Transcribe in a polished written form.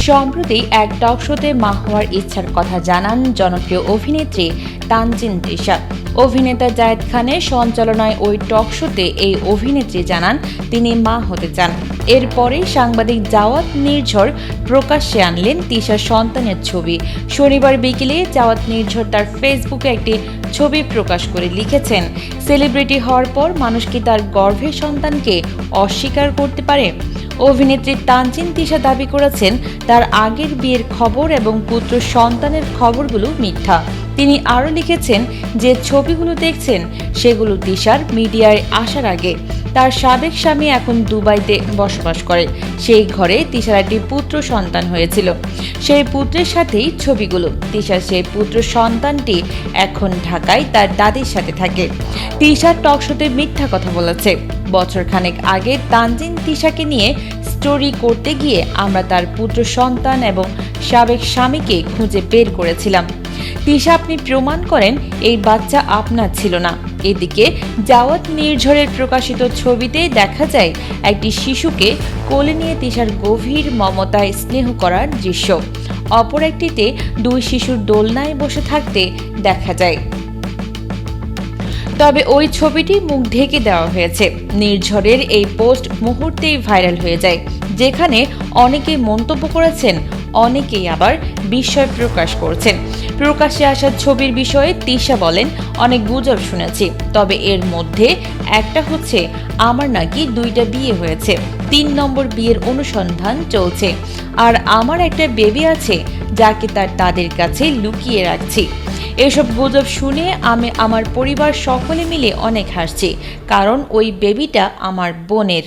সম্প্রতি এক টক শোতে মা হওয়ার ইচ্ছার কথা জানান জনপ্রিয় অভিনেত্রী তানজিন তিশা। অভিনেতা জায়েদ খানের সঞ্চালনায় ওই টক শোতে এই অভিনেত্রী জানান তিনি মা হতে চান। এরপরেই সাংবাদিক জাওয়াত নির্ঝর প্রকাশ্যে আনলেন তিশার সন্তানের ছবি। শনিবার বিকেলে জাওয়াত নির্ঝর তার ফেসবুকে একটি ছবি প্রকাশ করে লিখেছেন, সেলিব্রিটি হওয়ার পর মানুষ কি তার গর্ভের সন্তানকে অস্বীকার করতে পারে? অভিনেত্রী তানজিন তিশা দাবি করেছেন তার আগের বিয়ের খবর এবং পুত্র সন্তানের খবরগুলো মিথ্যা। তিনি আরও লিখেছেন যে ছবিগুলো দেখছেন সেগুলো তিশার মিডিয়ায় আসার আগে। তার সাবেক স্বামী এখন দুবাইতে বসবাস করে। সেই ঘরে তিশার একটি পুত্র সন্তান হয়েছিল। সেই পুত্রের সাথেই ছবিগুলো। তিশার সেই পুত্র সন্তানটি এখন ঢাকায় তার দাদির সাথে থাকে। তিশার টক শোতে মিথ্যা কথা বলেছে। বছরখানেক আগে তানজিন তিশাকে নিয়ে স্টোরি করতে গিয়ে আমরা তার পুত্র সন্তান এবং সাবেক স্বামীকে খুঁজে বের করেছিলাম। তিশা, আপনি প্রমাণ করেন এই বাচ্চা আপনার ছিল না। এদিকে জাওয়াত নির্ঝরের প্রকাশিত ছবিতে দেখা যায় একটি শিশুকে কোলে নিয়ে তিশার গভীর মমতায় স্নেহ করার দৃশ্য। অপর একটিতে দুই শিশুর দোলনায় বসে থাকতে দেখা যায়। তবে ওই ছবিটি মুখ ঢেকে দেওয়া হয়েছে। নির্ঝরের এই পোস্ট মুহূর্তেই ভাইরাল হয়ে যায়, যেখানে অনেকে মন্তব্য করেছেন, অনেকেই আবার বিস্ময় প্রকাশ করছেন। প্রকাশ্যে আসা ছবির বিষয়ে তিশা বলেন, অনেক গুজব শুনেছি, তবে এর মধ্যে একটা হচ্ছে আমার নাকি 2টা বিয়ে হয়েছে, 3 নম্বর বিয়ের অনুসন্ধান চলছে, আর আমার একটা বেবি আছে যাকে তাদের কাছে লুকিয়ে রাখছি। এসব গুজব শুনে আমি আমার পরিবার সকলে মিলে অনেক হাসছি, কারণ ওই বেবিটা আমার বোনের।